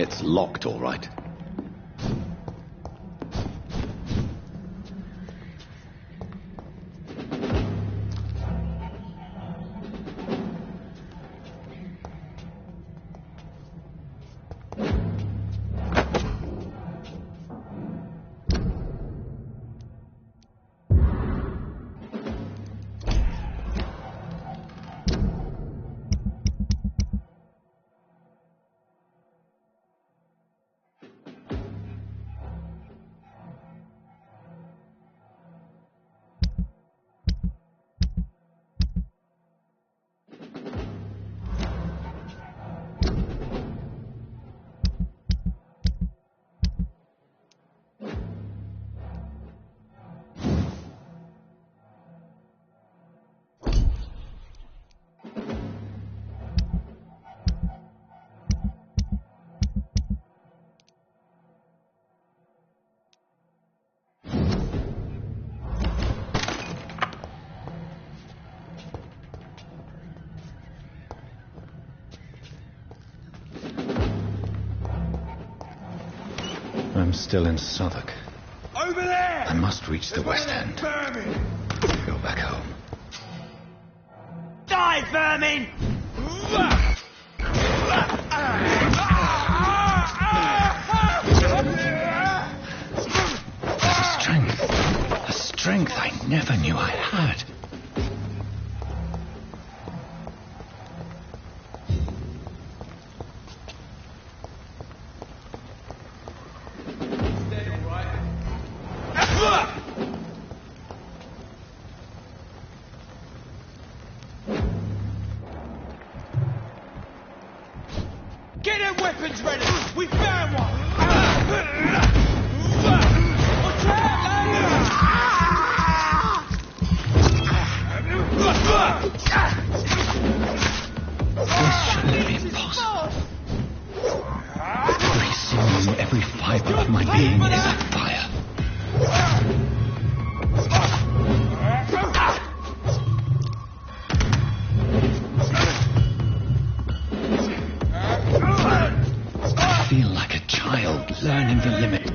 It's locked, all right. I'm still in Southwark. Over there! I must reach the West End. Vermin! Go back home. Die, vermin! A strength I never knew I had. Get them weapons ready! We found one! Watch This shouldn't be possible. Every sinew, every fibre of my being is afire. I feel like a child learning the limit.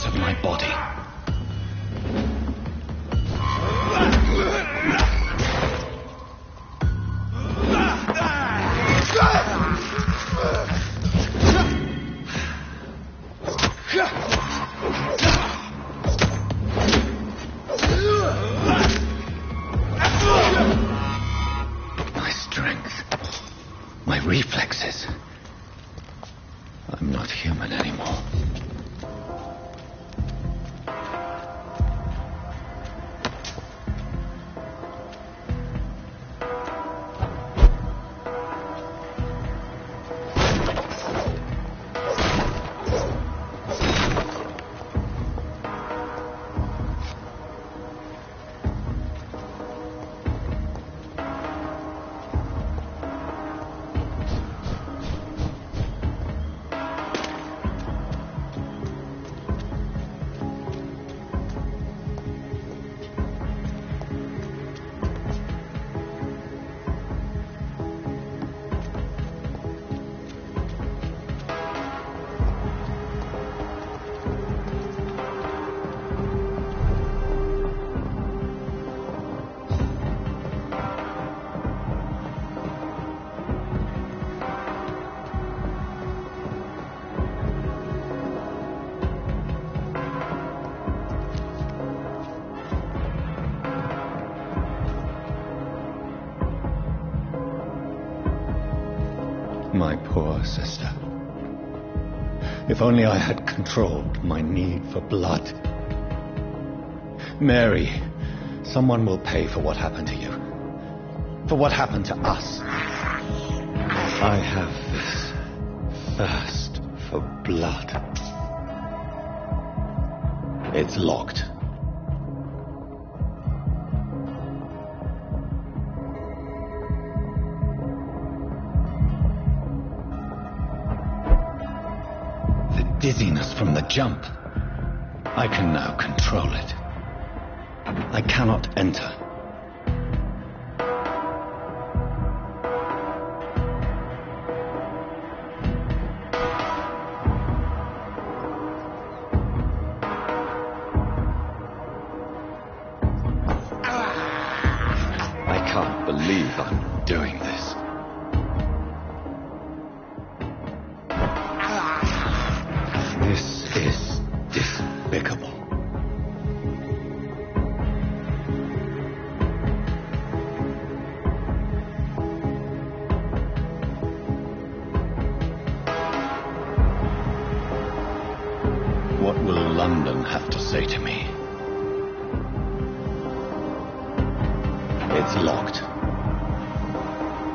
Of my body. My strength, my reflexes. I'm not human anymore. My poor sister. If only I had controlled my need for blood. Mary, someone will pay for what happened to you. For what happened to us. I have this thirst for blood. It's locked. The dizziness from the jump. I can now control it. I cannot enter. I can't believe I'm doing this. This is despicable. What will London have to say to me? It's locked.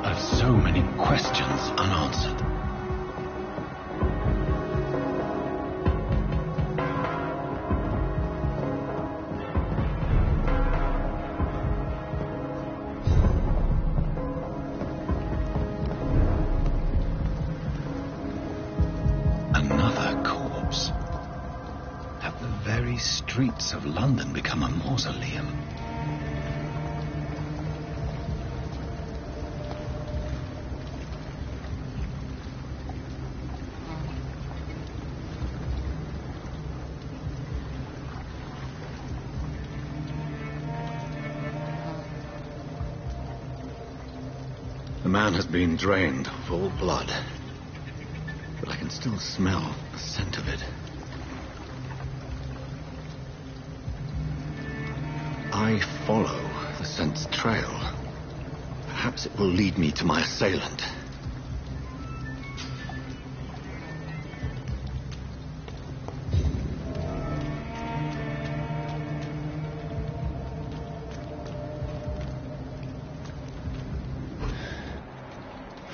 I've so many questions unanswered. Another corpse. Have the very streets of London become a mausoleum? The man has been drained of all blood, but I can still smell the scent of it. I follow the scent's trail. Perhaps it will lead me to my assailant.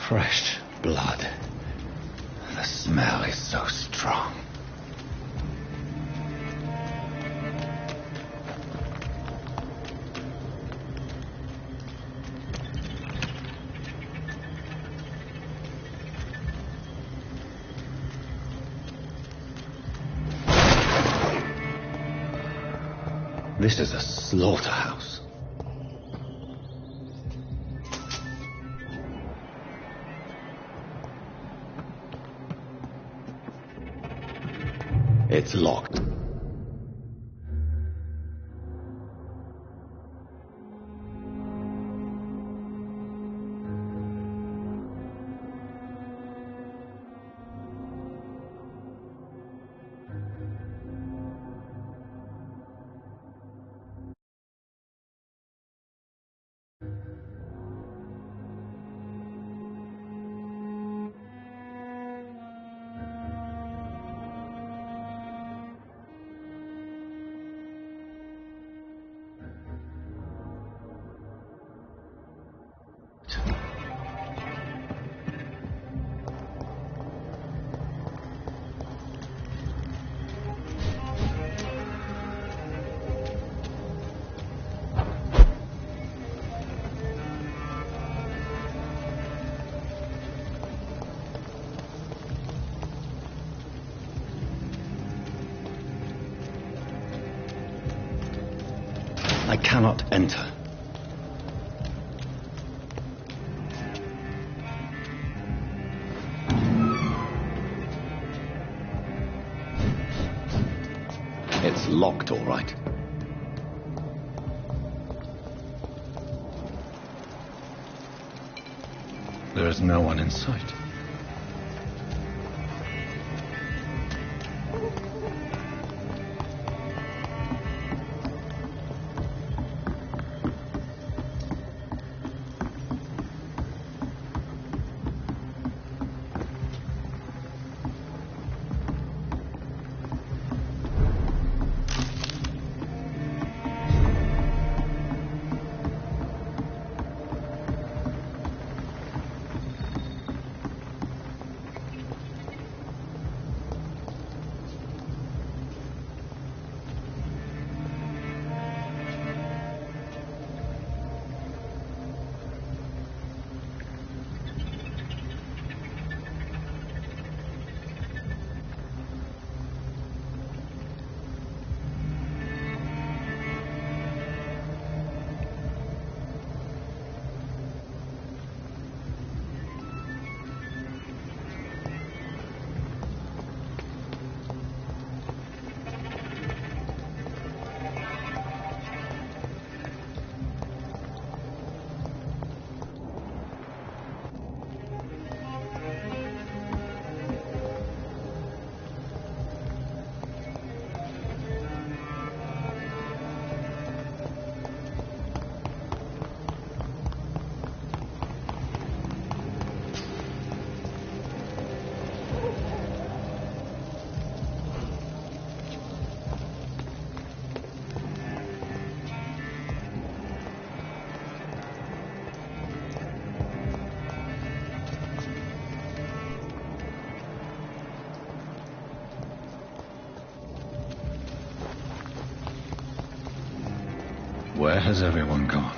Fresh blood. The smell is so strong. This is a slaughterhouse. It's locked. I cannot enter. It's locked, all right. There is no one in sight. Where has everyone gone?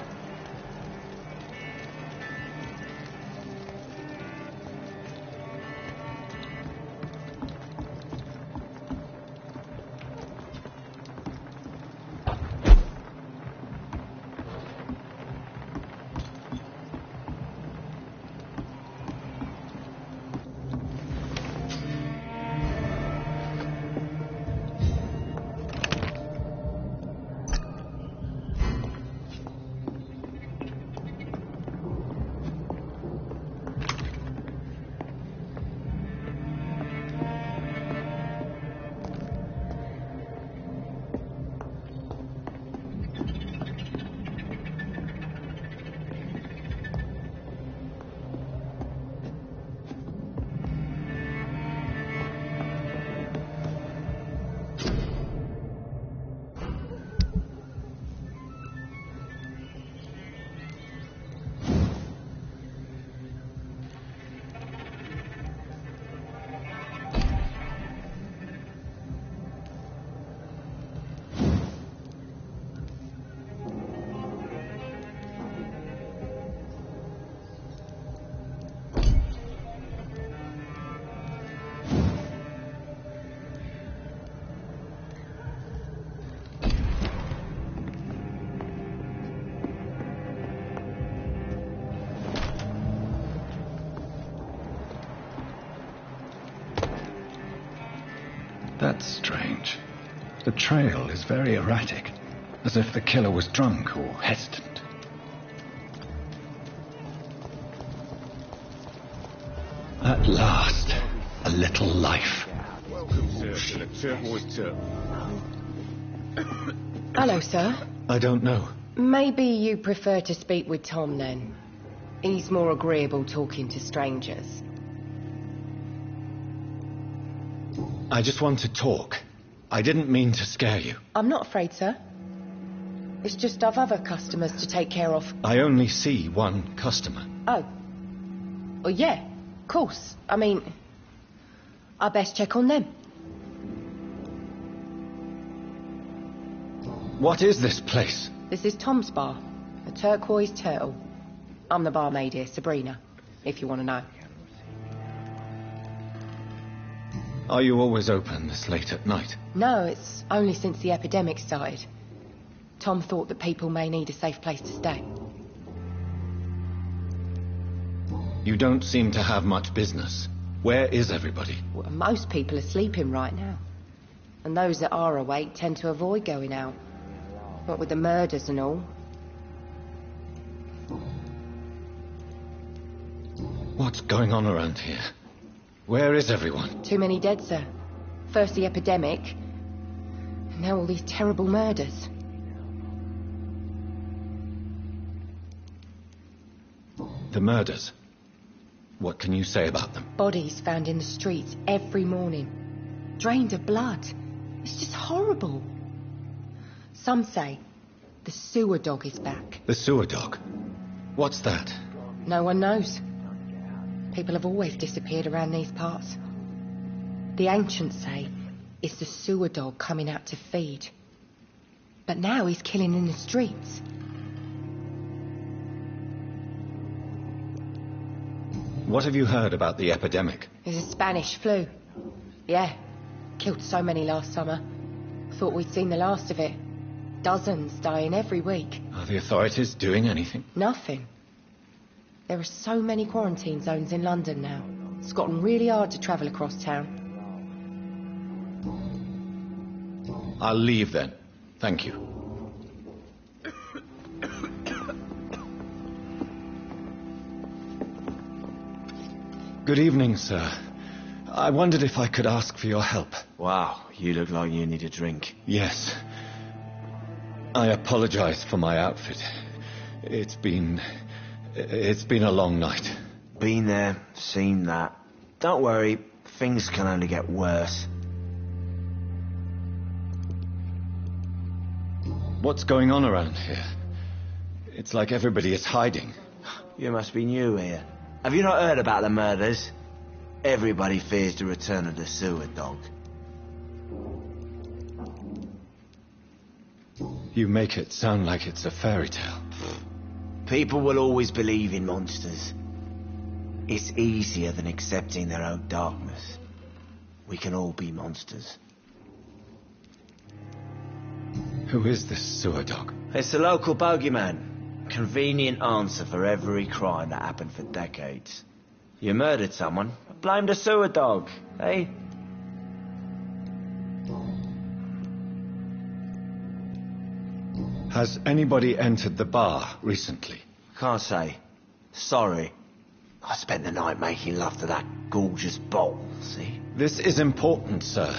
That's strange. The trail is very erratic, as if the killer was drunk or hesitant. At last, a little life. Welcome, sir, to the Turtle with Turtle. Hello, sir. I don't know. Maybe you prefer to speak with Tom, then. He's more agreeable talking to strangers. I just want to talk. I didn't mean to scare you. I'm not afraid, sir. It's just I've other customers to take care of. I only see one customer. Oh. Well, yeah, of course. I mean, I best check on them. What is this place? This is Tom's bar, a Turquoise Turtle. I'm the barmaid here, Sabrina, if you want to know. Are you always open this late at night? No, it's only since the epidemic started. Tom thought that people may need a safe place to stay. You don't seem to have much business. Where is everybody? Well, most people are sleeping right now. And those that are awake tend to avoid going out. What with the murders and all. What's going on around here? Where is everyone? Too many dead, sir. First the epidemic, and now all these terrible murders. The murders. What can you say about them? Bodies found in the streets every morning. Drained of blood. It's just horrible. Some say the sewer dog is back. The sewer dog? What's that? No one knows. People have always disappeared around these parts. The ancients say it's the sewer dog coming out to feed. But now he's killing in the streets. What have you heard about the epidemic? There's a Spanish flu. Yeah, killed so many last summer. Thought we'd seen the last of it. Dozens dying every week. Are the authorities doing anything? Nothing. There are so many quarantine zones in London now. It's gotten really hard to travel across town. I'll leave then. Thank you. Good evening, sir. I wondered if I could ask for your help. Wow, you look like you need a drink. Yes. I apologize for my outfit. It's been a long night. Been there, seen that. Don't worry, things can only get worse. What's going on around here? It's like everybody is hiding. You must be new here. Have you not heard about the murders? Everybody fears the return of the sewer dog. You make it sound like it's a fairy tale. People will always believe in monsters. It's easier than accepting their own darkness. We can all be monsters. Who is this sewer dog? It's the local bogeyman. Convenient answer for every crime that happened for decades. You murdered someone, blame the sewer dog, eh? Has anybody entered the bar recently? Can't say. Sorry. I spent the night making love to that gorgeous bowl, see? This is important, sir.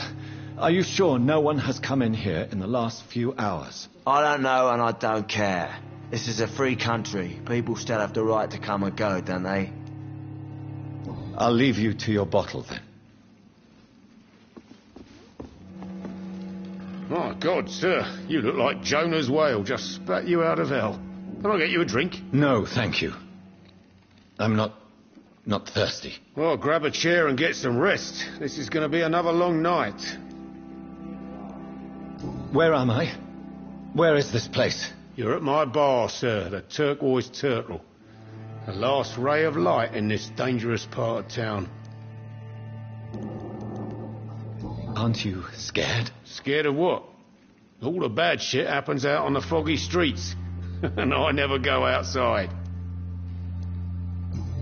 Are you sure no one has come in here in the last few hours? I don't know and I don't care. This is a free country. People still have the right to come and go, don't they? I'll leave you to your bottle, then. My God, sir, you look like Jonah's whale just spat you out of hell. Can I get you a drink? No, thank you. I'm not thirsty. Well, grab a chair and get some rest. This is going to be another long night. Where am I? Where is this place? You're at my bar, sir, the Turquoise Turtle. The last ray of light in this dangerous part of town. Aren't you scared? Scared of what? All the bad shit happens out on the foggy streets. And I never go outside.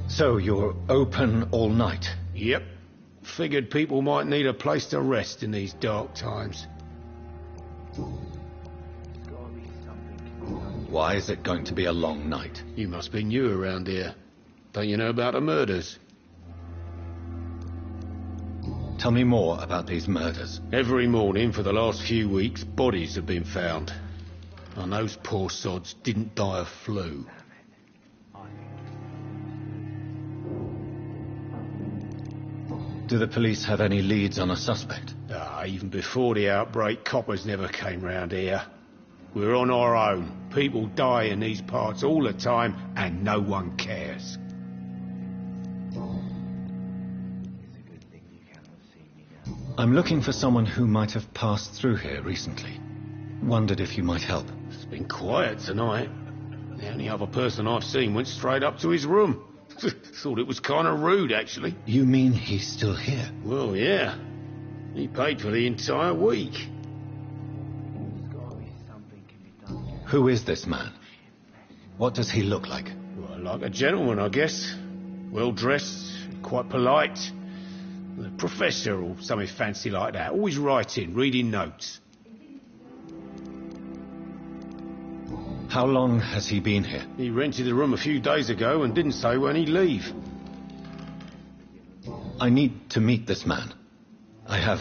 So you're open all night? Yep. Figured people might need a place to rest in these dark times. Why is it going to be a long night? You must be new around here. Don't you know about the murders? Tell me more about these murders. Every morning for the last few weeks, bodies have been found. And those poor sods didn't die of flu. Do the police have any leads on a suspect? Even before the outbreak, coppers never came round here. We're on our own. People die in these parts all the time, and no one cares. I'm looking for someone who might have passed through here recently. Wondered if you might help. It's been quiet tonight. The only other person I've seen went straight up to his room. Thought it was kind of rude, actually. You mean he's still here? Well, yeah. He paid for the entire week. Who is this man? What does he look like? Well, like a gentleman, I guess. Well-dressed, quite polite. A professor or something fancy like that. Always writing, reading notes. How long has he been here? He rented the room a few days ago and didn't say when he'd leave. I need to meet this man. I have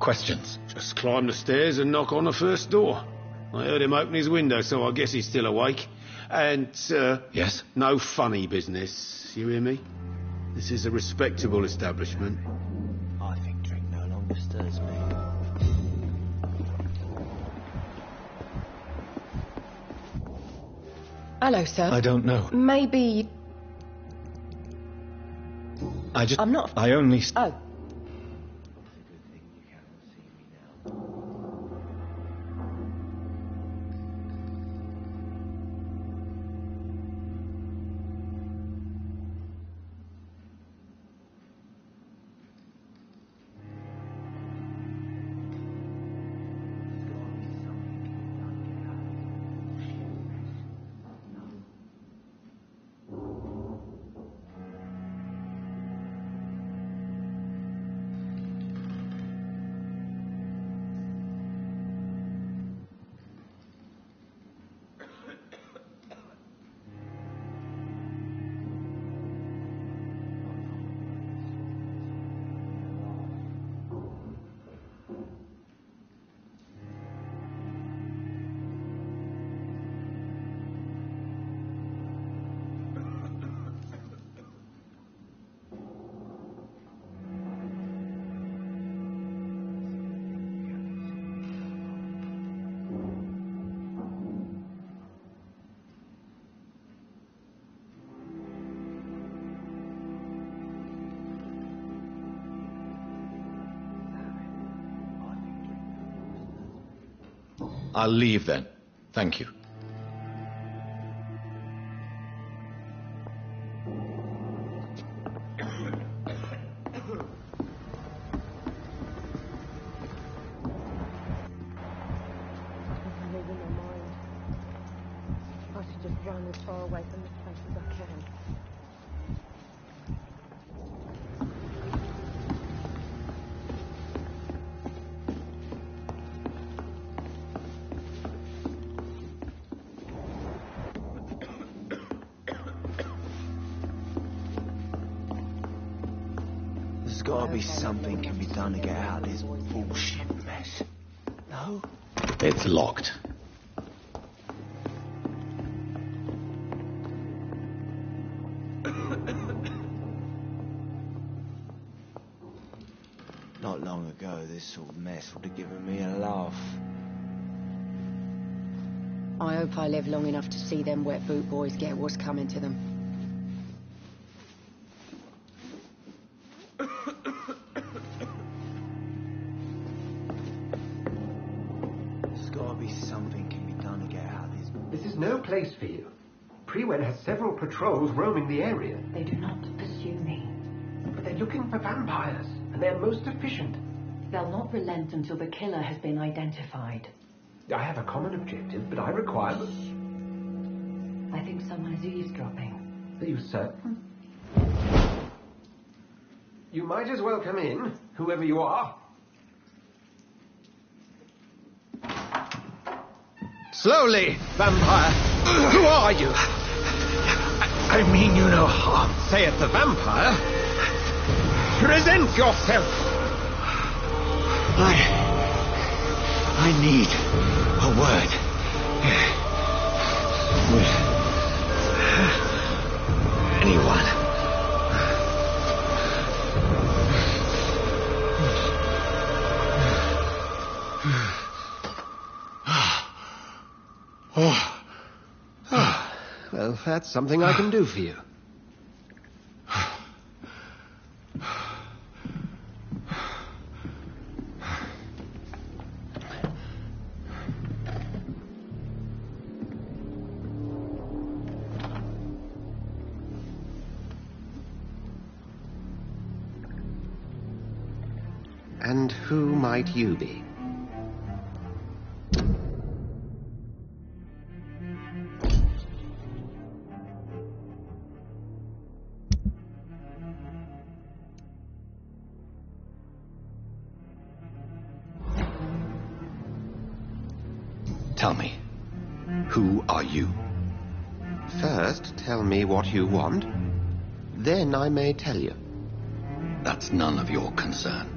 questions. Just climb the stairs and knock on the first door. I heard him open his window, so I guess he's still awake. And, Yes? no funny business. You hear me? This is a respectable establishment. I think drink no longer stirs me. Hello, sir. I don't know. Maybe... I'm not... I only... Oh. I'll leave then. Thank you. I should just run as far away from this place as I can. There's gotta be something can be done to get out of this bullshit mess. No? It's locked. Not long ago, this sort of mess would have given me a laugh. I hope I live long enough to see them wet boot boys get what's coming to them. There's gotta be something can be done to get out of this. This is no place for you. Prewen has several patrols roaming the area. They do not pursue me. But they're looking for vampires, and they're most efficient. They'll not relent until the killer has been identified. I have a common objective, but I require... I think someone is eavesdropping. Are you certain? You might as well come in, whoever you are. Slowly, vampire. Who are you? I mean you no harm. Saith the vampire. Present yourself. I need a word. Anyone. Well, that's something I can do for you. And who might you be? Tell me, who are you? First, tell me what you want. Then I may tell you. That's none of your concern.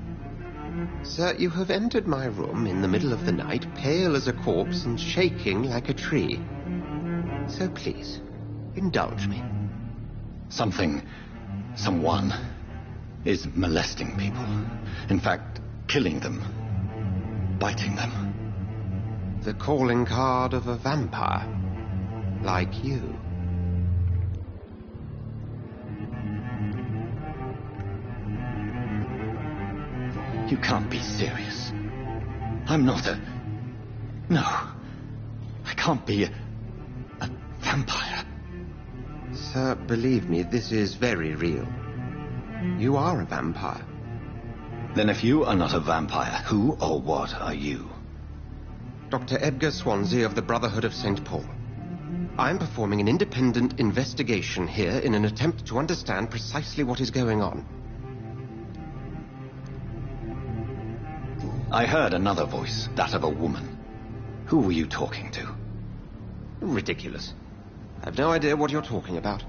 Sir, you have entered my room in the middle of the night, pale as a corpse and shaking like a tree. So please, indulge me. Someone is molesting people. In fact, killing them. Biting them. The calling card of a vampire. Like you. You can't be serious. I'm not a... No. I can't be a vampire. Sir, believe me, this is very real. You are a vampire. Then if you are not a vampire, who or what are you? Dr. Edgar Swansea of the Brotherhood of St. Paul. I'm performing an independent investigation here in an attempt to understand precisely what is going on. I heard another voice, that of a woman. Who were you talking to? Ridiculous. I've no idea what you're talking about.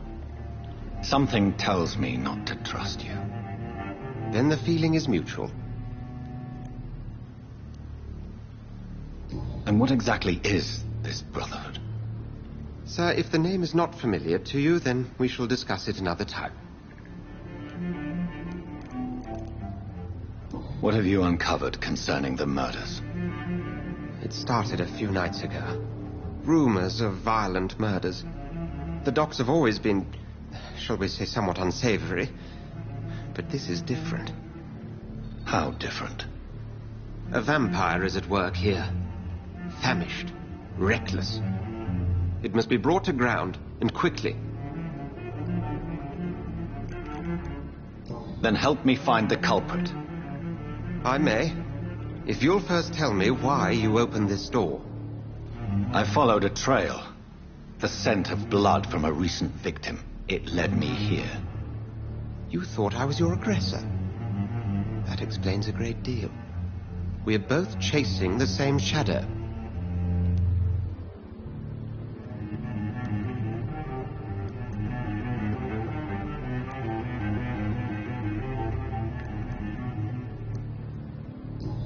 Something tells me not to trust you. Then the feeling is mutual. And what exactly is this Brotherhood? Sir, if the name is not familiar to you, then we shall discuss it another time. What have you uncovered concerning the murders? It started a few nights ago. Rumors of violent murders. The docks have always been, shall we say, somewhat unsavory. But this is different. How different? A vampire is at work here. Famished. reckless. It must be brought to ground, and quickly. Then help me find the culprit. I may, if you'll first tell me why you opened this door. I followed a trail. The scent of blood from a recent victim. It led me here. You thought I was your aggressor. That explains a great deal. We're both chasing the same shadow.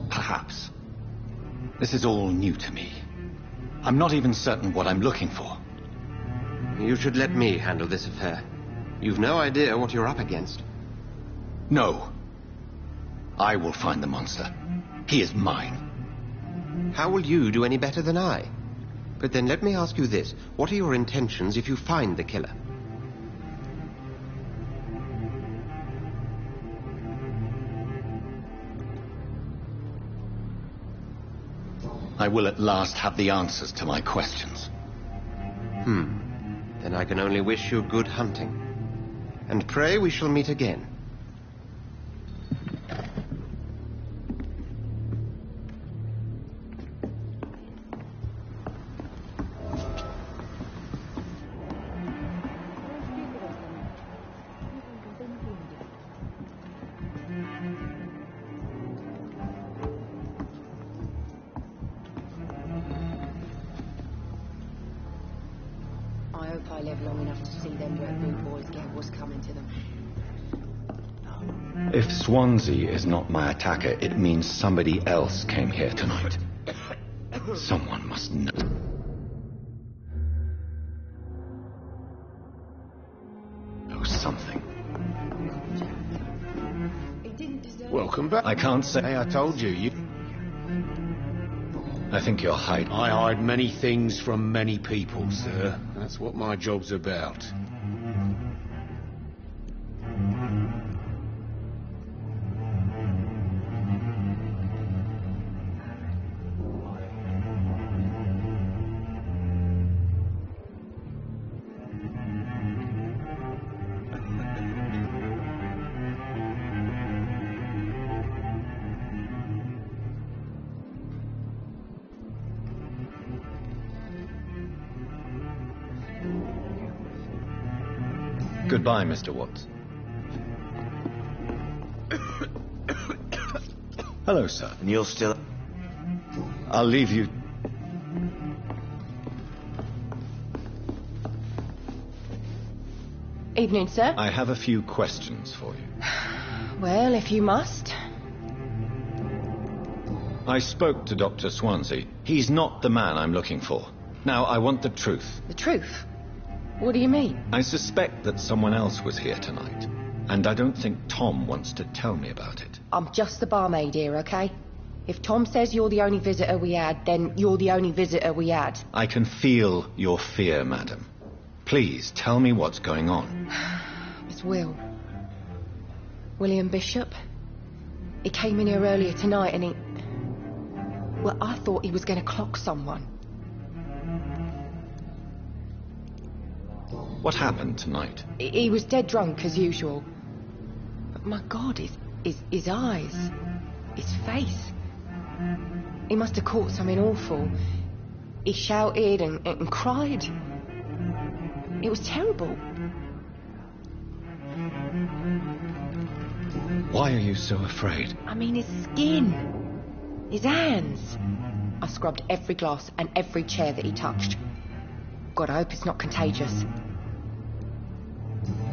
Perhaps. This is all new to me. I'm not even certain what I'm looking for. You should let me handle this affair. You've no idea what you're up against. No. I will find the monster. He is mine. How will you do any better than I? But then let me ask you this. What are your intentions if you find the killer? I will at last have the answers to my questions. Then I can only wish you good hunting. And pray we shall meet again. I hope I live long enough to see them Vampyr boys get what's coming to them. If Swansea is not my attacker, it means somebody else came here tonight. Someone must know. Know something. Welcome back. I can't say. Hey, I told you. I think you're hiding. I hide many things from many people, sir. That's what my job's about. Goodbye, Mr. Watts. Hello, sir. And you're still... I'll leave you. Evening, sir. I have a few questions for you. Well, if you must. I spoke to Dr. Swansea. He's not the man I'm looking for. Now, I want the truth. The truth? What do you mean? I suspect that someone else was here tonight. And I don't think Tom wants to tell me about it. I'm just the barmaid here, okay? If Tom says you're the only visitor we had, then you're the only visitor we had. I can feel your fear, madam. Please, tell me what's going on. It's Will. William Bishop. He came in here earlier tonight and he... Well, I thought he was going to clock someone. What happened tonight? He was dead drunk, as usual. But my God, his eyes, his face. He must have caught something awful. He shouted and cried. It was terrible. Why are you so afraid? I mean, his skin. His hands. I scrubbed every glass and every chair that he touched. God, I hope it's not contagious.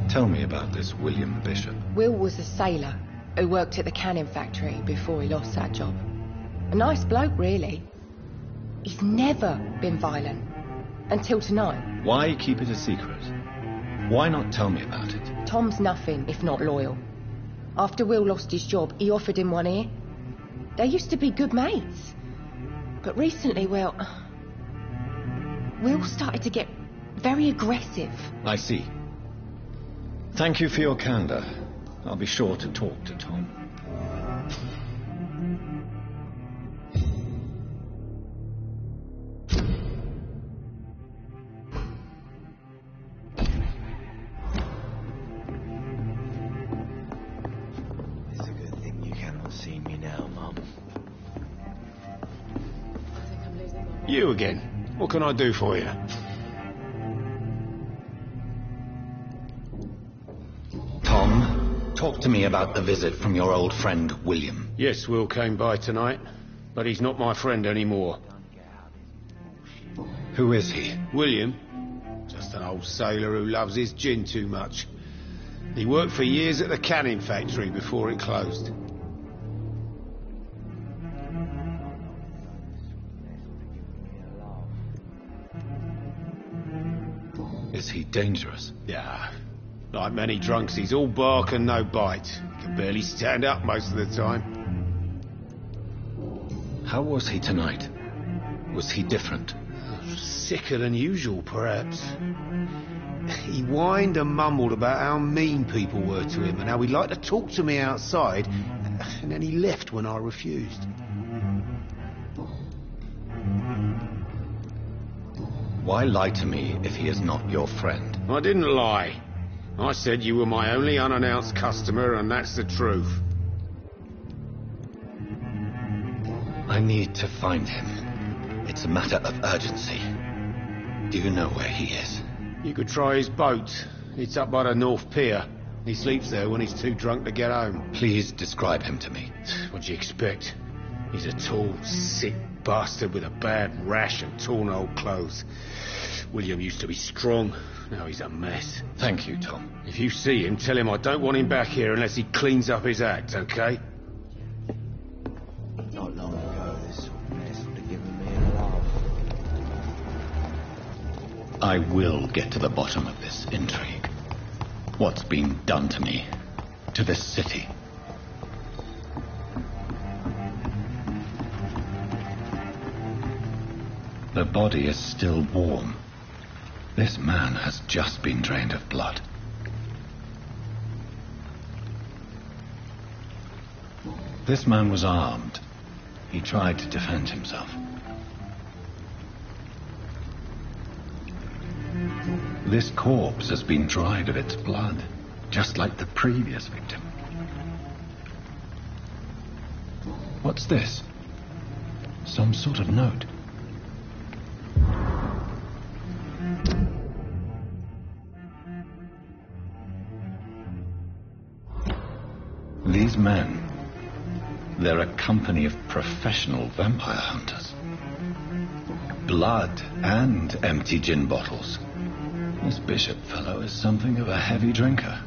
Tell me about this William Bishop. Will was a sailor who worked at the canning factory before he lost that job. A nice bloke, really. He's never been violent. Until tonight. Why keep it a secret? Why not tell me about it? Tom's nothing if not loyal. After Will lost his job, he offered him one ear. They used to be good mates. But recently, well... Will started to get very aggressive. I see. Thank you for your candor. I'll be sure to talk to Tom. You again. What can I do for you? Tom, talk to me about the visit from your old friend, William. Yes, Will came by tonight, but he's not my friend anymore. Who is he? William? Just an old sailor who loves his gin too much. He worked for years at the canning factory before it closed. Is he dangerous? Yeah. Like many drunks, he's all bark and no bite. Can barely stand up most of the time. How was he tonight? Was he different? Sicker than usual, perhaps. He whined and mumbled about how mean people were to him and how he'd like to talk to me outside, and then he left when I refused. Why lie to me if he is not your friend? I didn't lie. I said you were my only unannounced customer, and that's the truth. I need to find him. It's a matter of urgency. Do you know where he is? You could try his boat. It's up by the North Pier. He sleeps there when he's too drunk to get home. Please describe him to me. What do you expect? He's a tall, sick bastard with a bad rash and torn old clothes. William used to be strong. Now he's a mess. Thank you, Tom. If you see him, tell him I don't want him back here unless he cleans up his act, okay? Not long ago, this sort of mess would have given me a laugh. I will get to the bottom of this intrigue. What's been done to me, to this city. The body is still warm. This man has just been drained of blood. This man was armed. He tried to defend himself. This corpse has been dried of its blood, just like the previous victim. What's this? Some sort of note. These men, they're a company of professional vampire hunters. Blood and empty gin bottles. This Bishop fellow is something of a heavy drinker.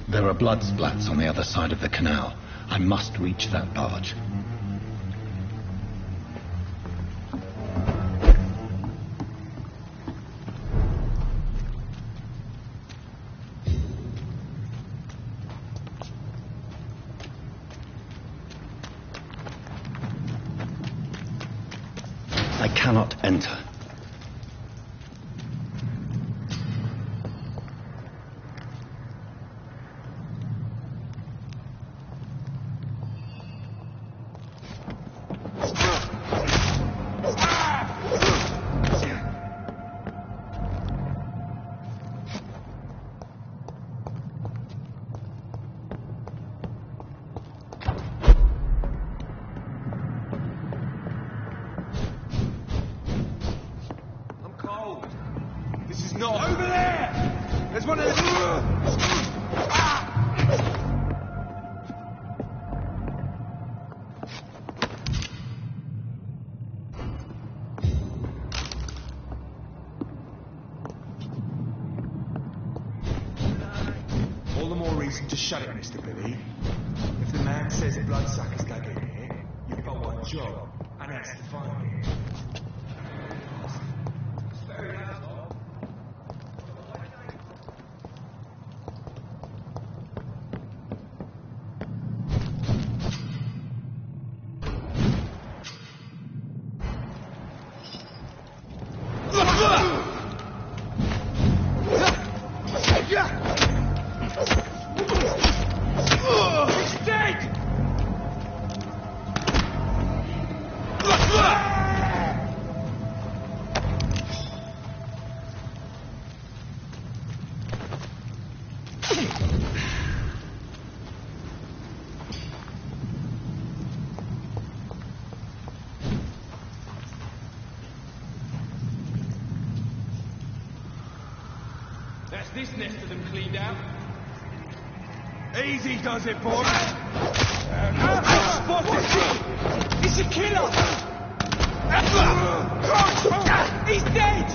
There are blood splats on the other side of the canal. I must reach that barge. I cannot enter. Not over there! There's one of them! All the more reason to shut it, Mr. Billy. If the man says bloodsuckers dug in here, you've got one job, and that's to find it. That's this nest of them cleaned out. Easy does it, boy. Spotted! It's a killer! He's dead!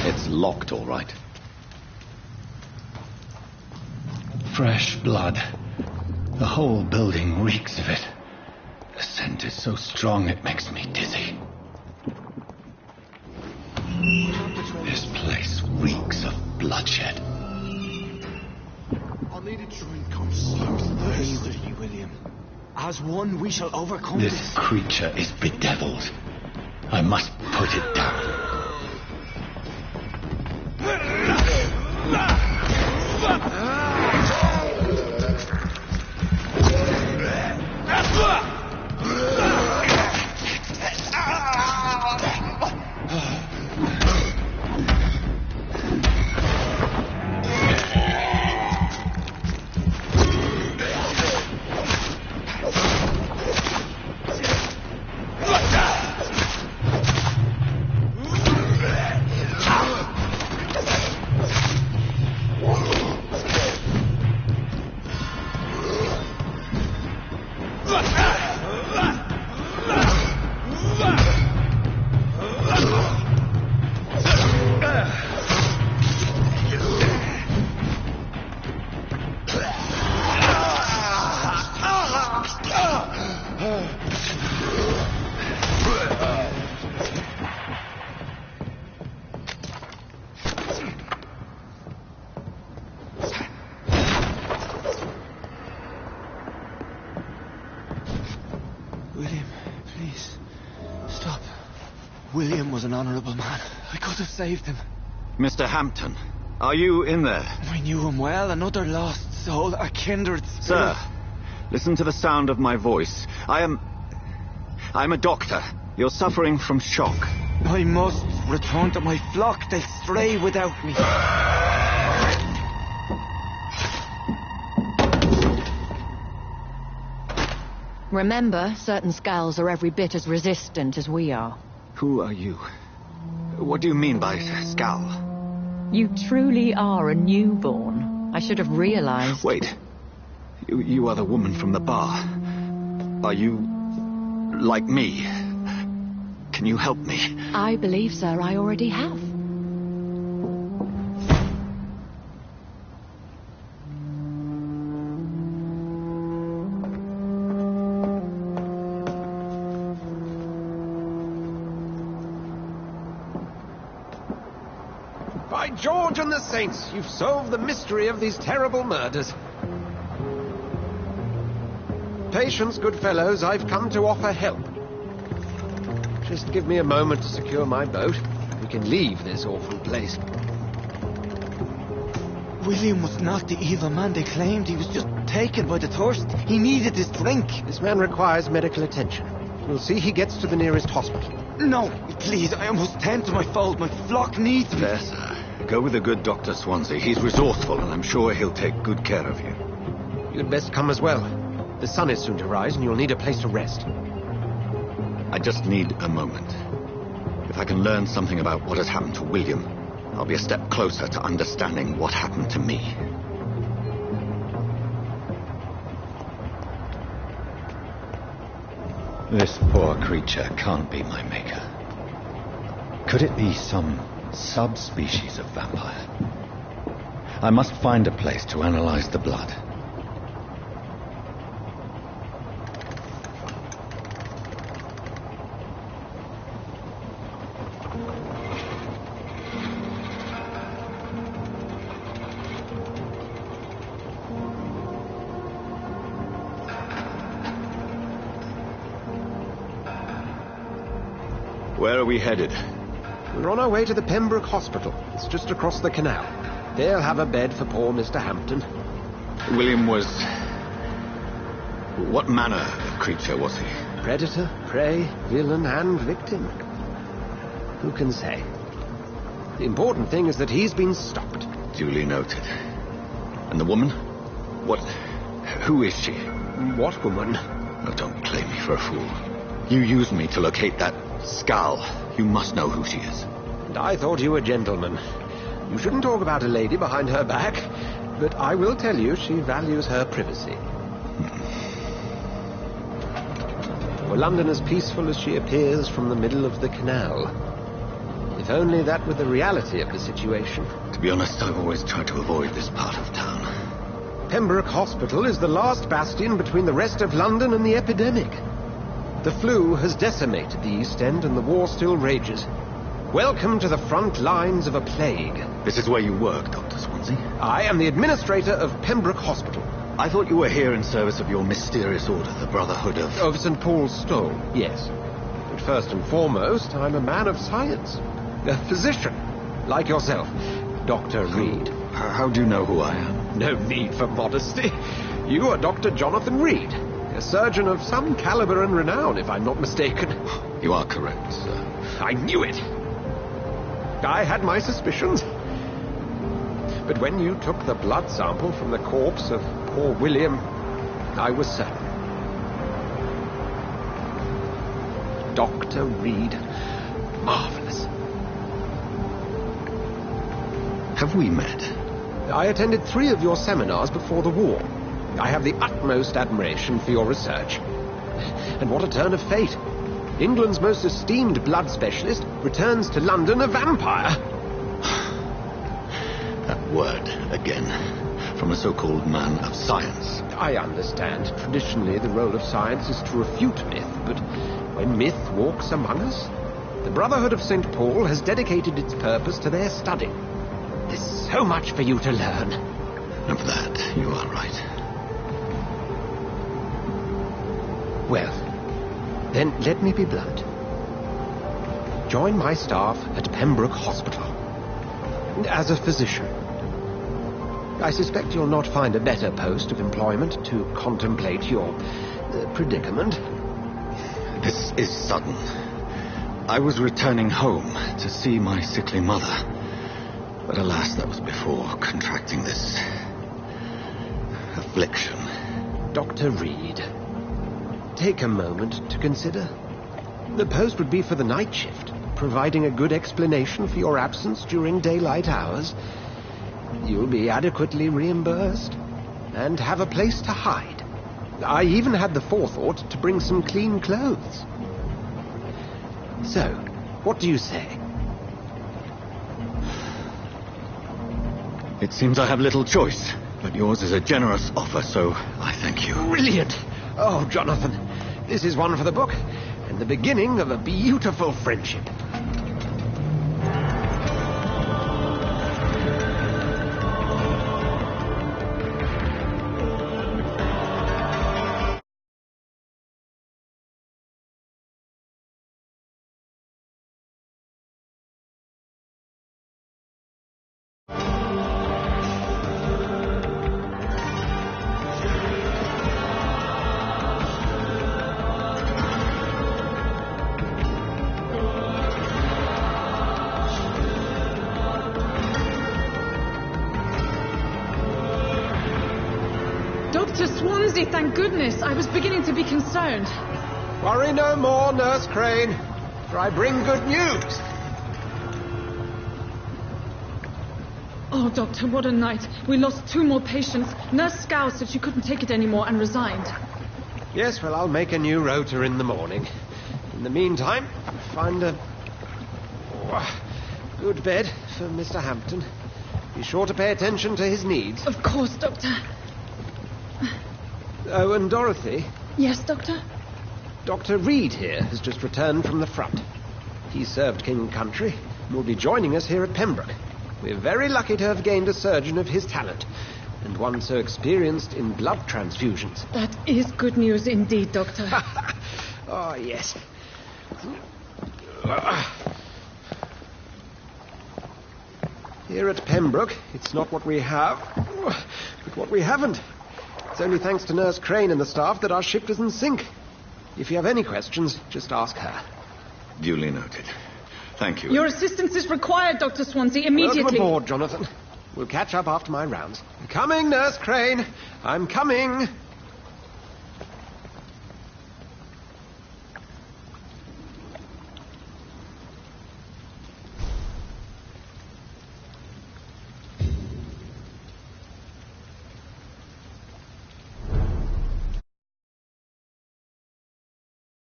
It's locked, all right. Fresh blood. The whole building reeks of it. The scent is so strong it makes me dizzy. This place reeks of bloodshed. I needed to come so thirsty, William. As one, we shall overcome this. This creature is bedeviled. I must put it down. William, please, stop. William was an honourable man. I could have saved him. Mr. Hampton, are you in there? I knew him well, another lost soul, a kindred spirit. Sir, listen to the sound of my voice. I'm a doctor. You're suffering from shock. I must return to my flock. They'll stray without me. Remember, certain skulls are every bit as resistant as we are. Who are you? What do you mean by skull? You truly are a newborn. I should have realized. Wait. You are the woman from the bar. Are you... like me? Can you help me? I believe, sir, I already have. By George and the Saints, you've solved the mystery of these terrible murders. Patience, good fellows, I've come to offer help. Just give me a moment to secure my boat. We can leave this awful place. William was not the evil man they claimed. He was just taken by the thirst. He needed his drink. This man requires medical attention. We'll see he gets to the nearest hospital. No, please, I must tend to my fold. My flock needs me. There, sir. Go with the good Dr. Swansea. He's resourceful, and I'm sure he'll take good care of you. You'd best come as well. The sun is soon to rise, and you'll need a place to rest. I just need a moment. If I can learn something about what has happened to William, I'll be a step closer to understanding what happened to me. This poor creature can't be my maker. Could it be some subspecies of vampire? I must find a place to analyze the blood. Where are we headed? We're on our way to the Pembroke Hospital. It's just across the canal. They'll have a bed for poor Mr. Hampton. William was... what manner of creature was he? Predator, prey, villain, and victim. Who can say? The important thing is that he's been stopped. Duly noted. And the woman? What... who is she? What woman? Oh, don't play me for a fool. You used me to locate that skull. You must know who she is. And I thought you a gentleman. You shouldn't talk about a lady behind her back, but I will tell you she values her privacy. Were London as peaceful as she appears from the middle of the canal? If only that were the reality of the situation. To be honest, I've always tried to avoid this part of town. Pembroke Hospital is the last bastion between the rest of London and the epidemic. The flu has decimated the East End and the war still rages. Welcome to the front lines of a plague. This is where you work, Dr. Swansea? I am the administrator of Pembroke Hospital. I thought you were here in service of your mysterious order, the Brotherhood of... Of St. Paul's Stole, yes. But first and foremost, I'm a man of science. A physician, like yourself, Dr. Reed. How do you know who I am? No need for modesty. You are Dr. Jonathan Reed. A surgeon of some caliber and renown, if I'm not mistaken. You are correct, sir. I knew it. I had my suspicions. But when you took the blood sample from the corpse of poor William, I was certain. Dr. Reed. Marvelous. Have we met? I attended 3 of your seminars before the war. I have the utmost admiration for your research. And what a turn of fate. England's most esteemed blood specialist returns to London a vampire. That word, again, from a so-called man of science. I understand. Traditionally, the role of science is to refute myth, but when myth walks among us, the Brotherhood of St. Paul has dedicated its purpose to their study. There's so much for you to learn. Of that, you are right. Well, then let me be blunt. Join my staff at Pembroke Hospital. As a physician. I suspect you'll not find a better post of employment to contemplate your predicament. This is sudden. I was returning home to see my sickly mother. But alas, that was before contracting this affliction. Dr. Reed, take a moment to consider. The post would be for the night shift. providing a good explanation for your absence during daylight hours. You'll be adequately reimbursed and have a place to hide. I even had the forethought to bring some clean clothes. So, what do you say? It seems I have little choice, but yours is a generous offer, so I thank you. Brilliant! Oh, Jonathan, this is one for the book, and the beginning of a beautiful friendship. Dr. Swansea, thank goodness. I was beginning to be concerned. Worry no more, Nurse Crane, for I bring good news. Oh, Doctor, what a night. We lost 2 more patients. Nurse Scow said she couldn't take it anymore and resigned. Yes, well, I'll make a new rota in the morning. In the meantime, find a good bed for Mr. Hampton. Be sure to pay attention to his needs. Of course, Doctor. Oh, and Dorothy? Yes, Doctor? Dr. Reed here has just returned from the front. He served King and Country and will be joining us here at Pembroke. We're very lucky to have gained a surgeon of his talent, and one so experienced in blood transfusions. That is good news indeed, Doctor. Oh, yes. Here at Pembroke, it's not what we have, but what we haven't. It's only thanks to Nurse Crane and the staff that our ship doesn't sink. If you have any questions, just ask her. Duly noted. Thank you. Your assistance is required, Dr. Swansea, immediately. Welcome aboard, Jonathan. We'll catch up after my rounds. Coming, Nurse Crane. I'm coming.